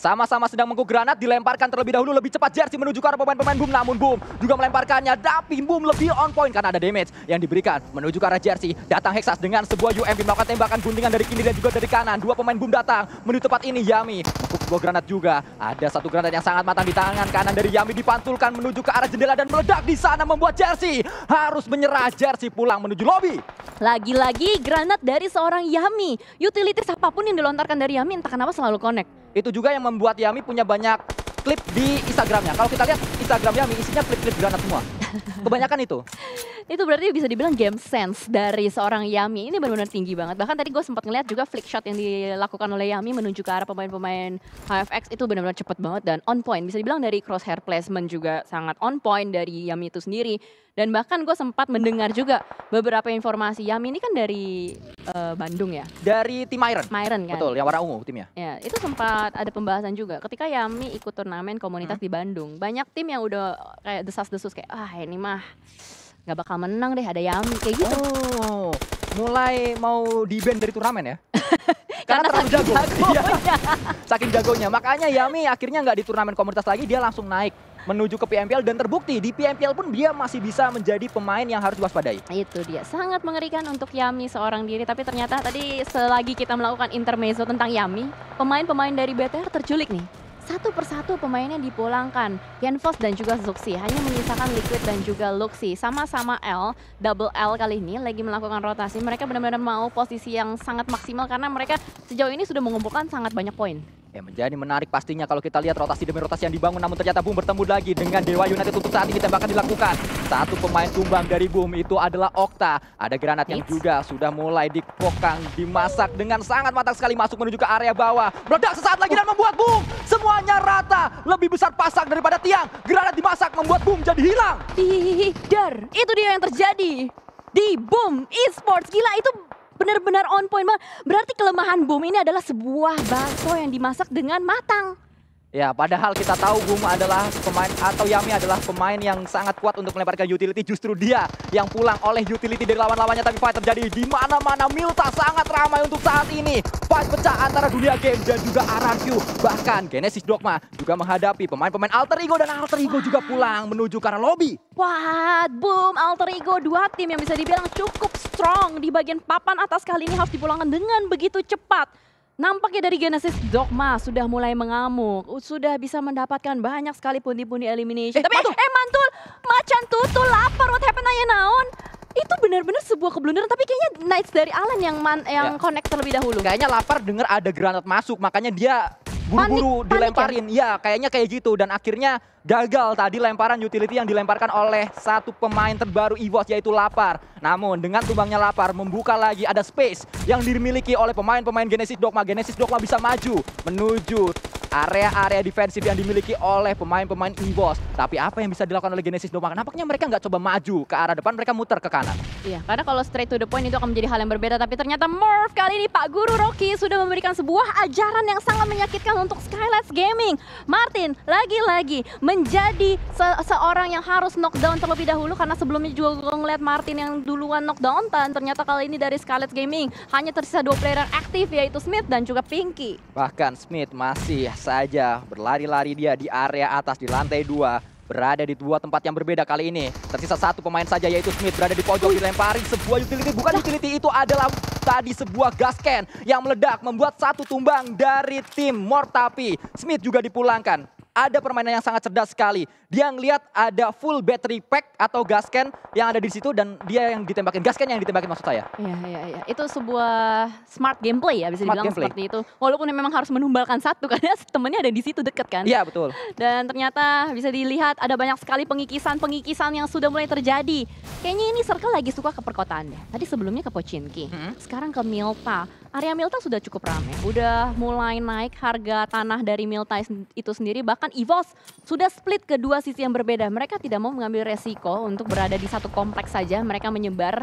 Sama-sama sedang mengguk granat, dilemparkan terlebih dahulu lebih cepat Jersey menuju ke arah pemain-pemain Boom. Namun Boom juga melemparkannya, tapi Boom lebih on point karena ada damage yang diberikan menuju ke arah Jersey. Datang Hexas dengan sebuah UMP melakukan tembakan guntingan dari kiri dan juga dari kanan. Dua pemain Boom datang menuju tempat ini. Yami mengguk sebuah granat juga. Ada satu granat yang sangat matang di tangan kanan dari Yami, dipantulkan menuju ke arah jendela dan meledak di sana membuat Jersey harus menyerah. Jersey pulang menuju lobby. Lagi-lagi granat dari seorang Yami. Utilities apapun yang dilontarkan dari Yami entah kenapa selalu connect. Itu juga yang membuat Yami punya banyak klip di Instagramnya. Kalau kita lihat Instagram Yami isinya klip-klip granat semua. Kebanyakan itu. Itu berarti bisa dibilang game sense dari seorang Yami. Ini benar-benar tinggi banget. Bahkan tadi gue sempat ngeliat juga flick shot yang dilakukan oleh Yami menuju ke arah pemain-pemain HFX itu benar-benar cepet banget dan on point. Bisa dibilang dari crosshair placement juga sangat on point dari Yami itu sendiri. Dan bahkan gue sempat mendengar juga beberapa informasi. Yami ini kan dari Bandung ya? Dari tim Iron. Iron kan? Betul, yang warna ungu timnya. Ya, itu sempat ada pembahasan juga. Ketika Yami ikut turnamen komunitas di Bandung, banyak tim yang udah kayak desas-desus kayak, ini mah nggak bakal menang deh, ada Yami kayak gitu. Oh, mulai mau di-ban dari turnamen ya? Karena terlalu saking jagonya. Saking jagonya. Makanya Yami akhirnya nggak di turnamen komunitas lagi, dia langsung naik menuju ke PMPL dan terbukti di PMPL pun dia masih bisa menjadi pemain yang harus diwaspadai. Itu dia, sangat mengerikan untuk Yami seorang diri. Tapi ternyata tadi selagi kita melakukan intermezzo tentang Yami, pemain-pemain dari BTR terculik nih. Satu persatu pemainnya dipulangkan. Yanfos dan juga Zuxi hanya menyisakan Liquid dan juga Luxi. Sama-sama L, double L kali ini lagi melakukan rotasi. Mereka benar-benar mau posisi yang sangat maksimal karena mereka sejauh ini sudah mengumpulkan sangat banyak poin. Ya, menjadi menarik pastinya kalau kita lihat rotasi demi rotasi yang dibangun, namun ternyata Boom bertemu lagi dengan Dewa United untuk saat ini tembakan dilakukan. Satu pemain tumbang dari Boom itu adalah Okta. Ada granat yang juga sudah mulai dikokang, dimasak dengan sangat matang sekali masuk menuju ke area bawah. Meledak sesaat lagi dan membuat Boom semuanya rata. Lebih besar pasak daripada tiang. Granat dimasak membuat Boom jadi hilang. Dar, itu dia yang terjadi di Boom Esports. Gila, itu benar-benar on point banget. Berarti kelemahan Boom ini adalah sebuah bakso yang dimasak dengan matang. Ya, padahal kita tahu Boom adalah pemain atau Yami adalah pemain yang sangat kuat untuk melemparkan utility. Justru dia yang pulang oleh utility dari lawan-lawannya. Tapi fight terjadi di mana-mana. Milta sangat ramai untuk saat ini. Fight pecah antara Dunia Game dan juga RRQ. Bahkan Genesis Dogma juga menghadapi pemain-pemain Alter Ego. Dan Alter Ego juga pulang menuju ke arah lobby. Wah, Boom, Alter Ego, dua tim yang bisa dibilang cukup strong. Di bagian papan atas kali ini harus dipulangkan dengan begitu cepat. Nampaknya dari Genesis Dogma sudah mulai mengamuk, sudah bisa mendapatkan banyak sekali pundi-pundi elimination. Tapi mantul, macan tutul lapar, what happened aja naon? Itu benar-benar sebuah keblunderan, tapi kayaknya Knights dari Alan yang connect terlebih dahulu. Kayaknya lapar dengar ada granat masuk, makanya dia buru-buru dilemparin. Ya, kayaknya kayak gitu dan akhirnya gagal tadi lemparan utility yang dilemparkan oleh satu pemain terbaru EVOS yaitu Lapar. Namun dengan tumbangnya Lapar membuka lagi ada space yang dimiliki oleh pemain-pemain Genesis Dogma. Genesis Dogma bisa maju menuju area-area defensif yang dimiliki oleh pemain-pemain EVOS. Tapi apa yang bisa dilakukan oleh Genesis Dogma? Nampaknya mereka nggak coba maju ke arah depan, mereka muter ke kanan. Iya, karena kalau straight to the point itu akan menjadi hal yang berbeda. Tapi ternyata Morph kali ini Pak Guru Rocky sudah memberikan sebuah ajaran yang sangat menyakitkan untuk Skylights Gaming. Martin lagi-lagi menjadi seorang yang harus knockdown terlebih dahulu. Karena sebelumnya juga ngeliat Martin yang duluan knockdown. Dan ternyata kali ini dari Skylights Gaming hanya tersisa 2 player yang aktif, yaitu Smith dan juga Pinky. Bahkan Smith masih saja berlari-lari dia di area atas di lantai 2. Berada di dua tempat yang berbeda kali ini. Tersisa satu pemain saja yaitu Smith berada di pojok dilempari sebuah utility. Bukan utility, itu adalah tadi sebuah gas can yang meledak membuat satu tumbang dari tim Morph. Tapi Smith juga dipulangkan. Ada permainan yang sangat cerdas sekali. Dia ngelihat ada full battery pack atau gas can yang ada di situ dan dia yang ditembakin. Gas can yang ditembakin maksud saya. Iya. Itu sebuah smart gameplay ya bisa dibilang seperti itu. Walaupun memang harus menumbalkan satu karena temennya ada di situ deket kan. Iya betul. Dan ternyata bisa dilihat ada banyak sekali pengikisan yang sudah mulai terjadi. Kayaknya ini Circle lagi suka ke perkotaan deh. Tadi sebelumnya ke Pochinki, sekarang ke Milta. Area Milta sudah cukup ramai. Udah mulai naik harga tanah dari Milta itu sendiri. Bahkan EVOS sudah split ke dua sisi yang berbeda. Mereka tidak mau mengambil resiko untuk berada di satu kompleks saja. Mereka menyebar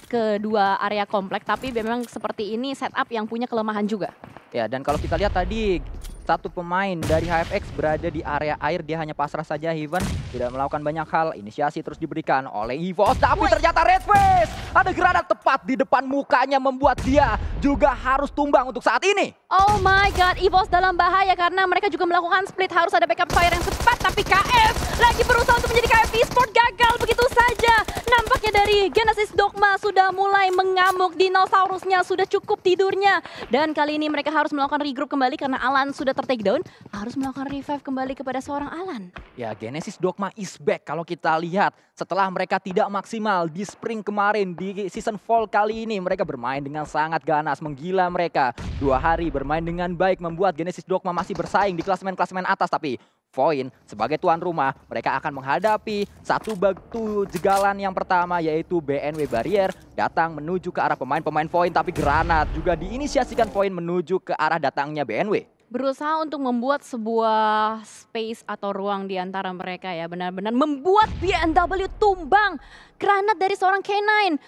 ke dua area kompleks. Tapi memang seperti ini setup yang punya kelemahan juga. Ya, dan kalau kita lihat tadi satu pemain dari HFX berada di area air. Dia hanya pasrah saja, Heaven tidak melakukan banyak hal. Inisiasi terus diberikan oleh EVOS, tapi ternyata Red Face ada granat tepat di depan mukanya membuat dia juga harus tumbang untuk saat ini. Oh my god, EVOS dalam bahaya karena mereka juga melakukan split. Harus ada backup fire yang cepat, tapi KF lagi berusaha untuk menjadi KF Esport, gagal begitu saja. Nampaknya dari Genesis Dogma sudah mulai mengamuk, dinosaurusnya sudah cukup tidurnya. Dan kali ini mereka harus melakukan regroup kembali karena Alan sudah ter-takedown. Harus melakukan revive kembali kepada seorang Alan. Ya, Genesis Dogma is back kalau kita lihat. Setelah mereka tidak maksimal di spring kemarin, di season fall kali ini mereka bermain dengan sangat ganas, menggila mereka. 2 hari bermain dengan baik membuat Genesis Dogma masih bersaing di klasemen-klasemen atas. Tapi Void sebagai tuan rumah, mereka akan menghadapi satu batu jegalan yang pertama, yaitu BNW Barrier datang menuju ke arah pemain-pemain Void, tapi granat juga diinisiasikan Void menuju ke arah datangnya BNW. Berusaha untuk membuat sebuah space atau ruang di antara mereka ya, benar-benar membuat BNW tumbang. Granat dari seorang K9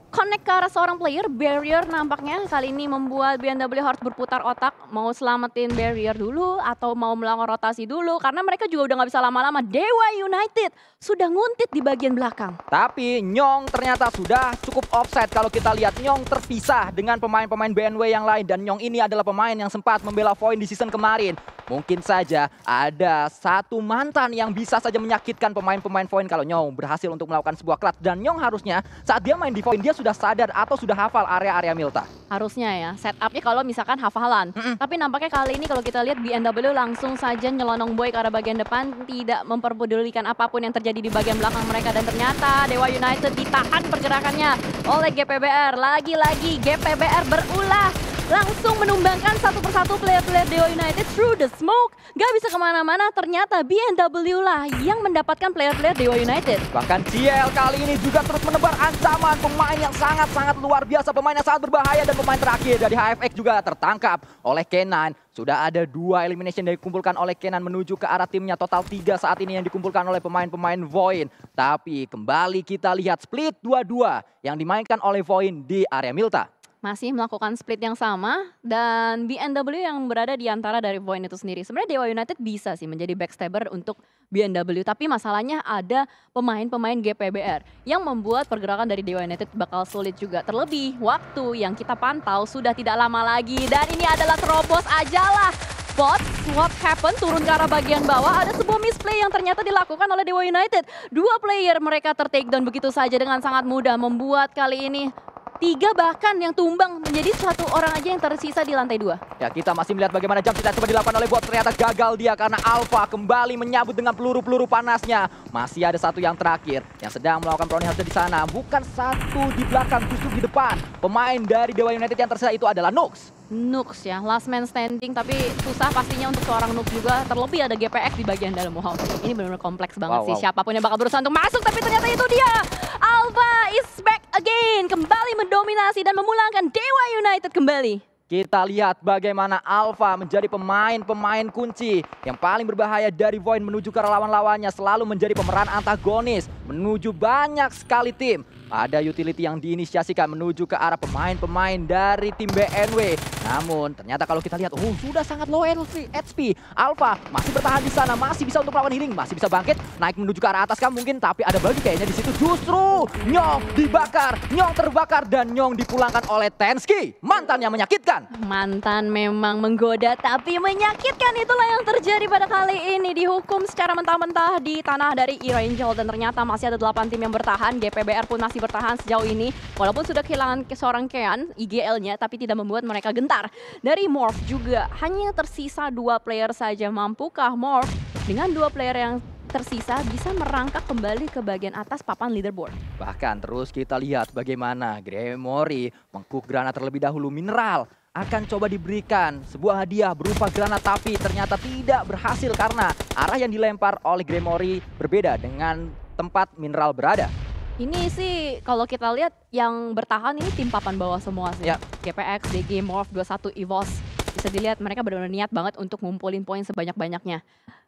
connect ke arah seorang player, Barrier nampaknya kali ini membuat BNW harus berputar otak. Mau selamatin Barrier dulu atau mau melakukan rotasi dulu. Karena mereka juga udah gak bisa lama-lama. Dewa United sudah nguntit di bagian belakang. Tapi Nyong ternyata sudah cukup offside. Kalau kita lihat Nyong terpisah dengan pemain-pemain BNW yang lain. Dan Nyong ini adalah pemain yang sempat membela Void di season kemarin. Mungkin saja ada satu mantan yang bisa saja menyakitkan pemain-pemain Void kalau Nyong berhasil untuk melakukan sebuah clutch. Dan Nyong harusnya saat dia main di Void, dia sudah sadar atau sudah hafal area-area Milta. Harusnya ya, setupnya kalau misalkan hafalan. Tapi nampaknya kali ini kalau kita lihat BNW langsung saja nyelonong boy ke arah bagian depan. Tidak memperpedulikan apapun yang terjadi di bagian belakang mereka. Dan ternyata Dewa United ditahan pergerakannya oleh GPBR. Lagi-lagi GPBR berulah. Langsung menumbangkan satu persatu player-player Dewa United through the smoke. Gak bisa kemana-mana, ternyata BNW lah yang mendapatkan player-player Dewa United. Bahkan CL kali ini juga terus menebar ancaman. Pemain yang sangat-sangat luar biasa, pemain yang sangat berbahaya. Dan pemain terakhir dari HFX juga tertangkap oleh K9. Sudah ada 2 elimination yang dikumpulkan oleh Kenan menuju ke arah timnya. Total 3 saat ini yang dikumpulkan oleh pemain-pemain Void. Tapi kembali kita lihat split 2-2 yang dimainkan oleh Void di area Milta. Masih melakukan split yang sama dan BNW yang berada di antara dari Void itu sendiri. Sebenarnya Dewa United bisa sih menjadi backstabber untuk BNW, tapi masalahnya ada pemain-pemain GPBR yang membuat pergerakan dari Dewa United bakal sulit juga. Terlebih waktu yang kita pantau sudah tidak lama lagi dan ini adalah terobos ajalah. Bot, what happened, turun ke arah bagian bawah, ada sebuah misplay yang ternyata dilakukan oleh Dewa United. 2 player mereka ter-takedown begitu saja dengan sangat mudah, membuat kali ini 3 bahkan yang tumbang menjadi 1 orang aja yang tersisa di lantai 2. Ya, kita masih melihat bagaimana jump kita coba dilakukan oleh Bot. Ternyata gagal dia karena Alpha kembali menyambut dengan peluru-peluru panasnya. Masih ada satu yang terakhir yang sedang melakukan prone harusnya di sana. Bukan satu di belakang, justru di depan. Pemain dari Dewa United yang tersisa itu adalah Nux. Nux ya, last man standing, tapi susah pastinya untuk seorang Nux juga. Terlebih ada GPX di bagian dalam. Wow, ini benar-benar kompleks banget sih. Siapapun yang bakal berusaha untuk masuk, tapi ternyata itu dia. Alpha is back again, kembali mendominasi dan memulangkan Dewa United kembali. Kita lihat bagaimana Alpha menjadi pemain-pemain kunci yang paling berbahaya dari Void menuju ke arah lawan-lawannya. Selalu menjadi pemeran antagonis menuju banyak sekali tim. Ada utility yang diinisiasikan menuju ke arah pemain-pemain dari tim BNW. Namun ternyata kalau kita lihat, sudah sangat low HP. Alpha masih bertahan di sana, masih bisa untuk melawan healing, masih bisa bangkit, naik menuju ke arah atas kan mungkin, tapi ada bagi kayaknya di situ. Justru Nyong dibakar, Nyong terbakar dan Nyong dipulangkan oleh Tensky, mantan yang menyakitkan. Mantan memang menggoda tapi menyakitkan, itulah yang terjadi pada kali ini. Dihukum secara mentah-mentah di tanah dari E-Angel dan ternyata masih ada 8 tim yang bertahan. GPBR pun masih bertahan sejauh ini walaupun sudah kehilangan seorang Kean IGL-nya, tapi tidak membuat mereka gentar. Dari Morph juga hanya tersisa 2 player saja. Mampukah Morph dengan 2 player yang tersisa bisa merangkak kembali ke bagian atas papan leaderboard? Bahkan terus kita lihat bagaimana Gremory mengcook granat terlebih dahulu. Mineral akan coba diberikan sebuah hadiah berupa granat, tapi ternyata tidak berhasil karena arah yang dilempar oleh Gremory berbeda dengan tempat Mineral berada. Ini sih kalau kita lihat yang bertahan ini tim papan bawah semua sih. Ya. GPX, DG, Morph, 21, EVOS. Bisa dilihat mereka benar-benar niat banget untuk ngumpulin poin sebanyak-banyaknya.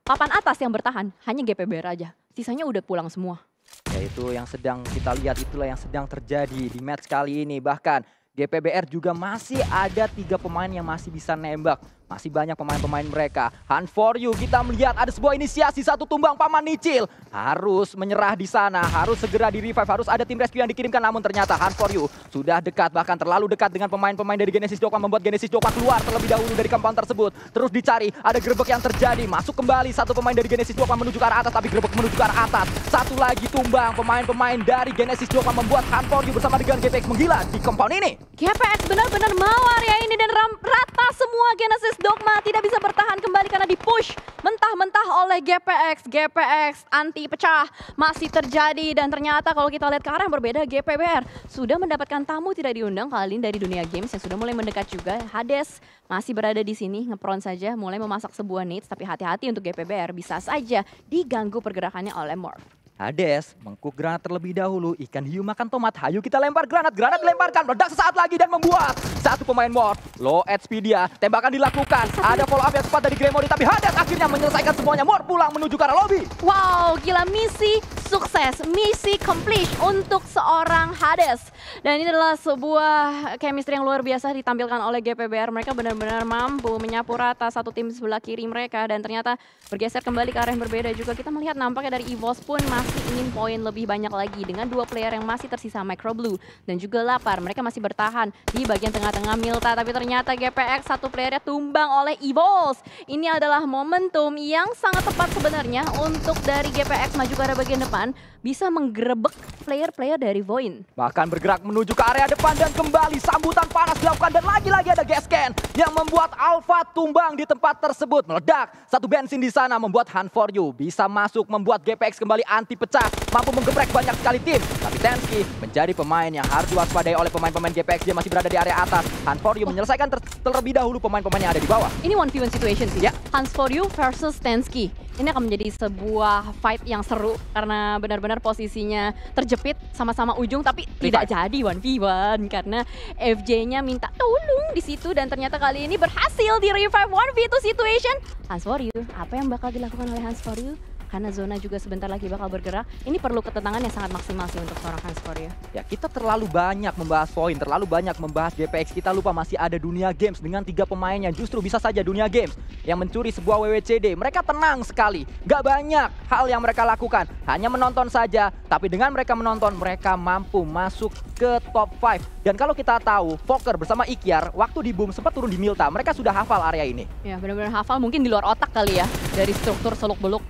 Papan atas yang bertahan hanya GPBR aja. Sisanya udah pulang semua. Ya, itu yang sedang kita lihat, itulah yang sedang terjadi di match kali ini. Bahkan GPBR juga masih ada 3 pemain yang masih bisa nembak. Masih banyak pemain-pemain mereka. Hunt for You, kita melihat ada sebuah inisiasi, satu tumbang Paman Nicil. Harus menyerah di sana, harus segera di-revive, harus ada tim rescue yang dikirimkan. Namun ternyata Hunt for You sudah dekat, bahkan terlalu dekat dengan pemain-pemain dari Genesis Dokkan, membuat Genesis Dokkan keluar terlebih dahulu dari compound tersebut. Terus dicari, ada gerbek yang terjadi. Masuk kembali satu pemain dari Genesis Dokkan menuju ke arah atas, tapi gerbek menuju ke arah atas. Satu lagi tumbang, pemain-pemain dari Genesis Dokkan membuat Hunt for You bersama dengan GPX menggila di compound ini. GPX benar-benar mau area ini dan rata semua Genesis Dogma tidak bisa bertahan kembali karena dipush mentah-mentah oleh GPX. GPX anti pecah masih terjadi dan ternyata kalau kita lihat ke arah yang berbeda, GPBR sudah mendapatkan tamu tidak diundang kali ini dari dunia games yang sudah mulai mendekat juga. Hades masih berada di sini, ngepron saja, mulai memasak sebuah nades, tapi hati-hati untuk GPBR bisa saja diganggu pergerakannya oleh Morph. Hades mengcook granat terlebih dahulu. Ikan hiu makan tomat. Hayu kita lempar granat. Granat dilemparkan. Meledak sesaat lagi dan membuat satu pemain Morph. Low HP dia. Tembakan dilakukan. Ada follow up yang cepat dari Gremory. Tapi Hades akhirnya menyelesaikan semuanya. Morph pulang menuju ke arah lobby. Wow, gila, misi sukses. Misi complete untuk seorang Hades. Dan ini adalah sebuah chemistry yang luar biasa ditampilkan oleh GPBR. Mereka benar-benar mampu menyapu rata satu tim sebelah kiri mereka. Dan ternyata bergeser kembali ke arah yang berbeda juga. Kita melihat nampaknya dari EVOS pun masih ingin poin lebih banyak lagi dengan dua player yang masih tersisa, Microblue dan juga Lapar. Mereka masih bertahan di bagian tengah-tengah Milta, tapi ternyata GPX satu playernya tumbang oleh EVOS. Ini adalah momentum yang sangat tepat sebenarnya untuk dari GPX maju ke arah bagian depan, bisa menggerebek player-player dari Void. Bahkan bergerak menuju ke area depan dan kembali sambutan panas dilakukan dan lagi-lagi ada gas can yang membuat Alpha tumbang di tempat tersebut. Meledak satu bensin di sana membuat Hunt for You bisa masuk, membuat GPX kembali anti pecah, mampu menggeprek banyak sekali tim. Tapi Tensky menjadi pemain yang harus diwaspadai oleh pemain-pemain GPX. Dia masih berada di area atas. Hunt for You menyelesaikan terlebih dahulu pemain-pemain yang ada di bawah. Ini 1v1 situation sih. Ya. Hunt for You versus Tensky. Ini akan menjadi sebuah fight yang seru karena benar-benar posisinya terjepit sama-sama ujung, tapi tidak jadi 1v1 karena FJ-nya minta tolong di situ dan ternyata kali ini berhasil di revive 1v2 situation. Hunt for You, apa yang bakal dilakukan oleh Hunt for You? Karena zona juga sebentar lagi bakal bergerak. Ini perlu ketenangan yang sangat maksimal sih untuk seorang Hunt for You. Ya, kita terlalu banyak membahas poin, terlalu banyak membahas GPX. Kita lupa masih ada dunia games dengan 3 pemainnya. Justru bisa saja dunia games yang mencuri sebuah WWCD. Mereka tenang sekali. Gak banyak hal yang mereka lakukan. Hanya menonton saja. Tapi dengan mereka menonton, mereka mampu masuk ke top 5. Dan kalau kita tahu, Poker bersama Ikyar, waktu di Boom sempat turun di Milta. Mereka sudah hafal area ini. Ya, benar-benar hafal. Mungkin di luar otak kali ya. Dari struktur seluk-beluk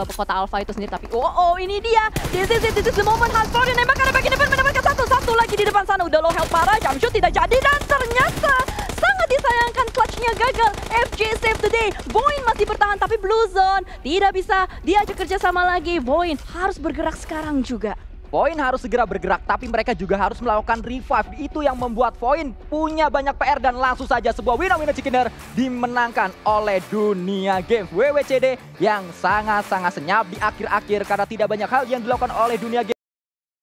kota Alpha itu sendiri, tapi ini dia, this is the moment. Hunt for You nembak karena bagian depan mendapatkan satu lagi di depan sana, udah low health parah, jump shoot tidak jadi dan ternyata sangat disayangkan clutch-nya gagal. FJ save the day. Void masih bertahan tapi Blue Zone tidak bisa diajak kerja sama lagi. Void harus bergerak sekarang juga. Void harus segera bergerak, tapi mereka juga harus melakukan revive. Itu yang membuat Void punya banyak PR dan langsung saja sebuah winner chicken dinner dimenangkan oleh Dunia Games. WWCD yang sangat-sangat senyap di akhir-akhir karena tidak banyak hal yang dilakukan oleh Dunia Games.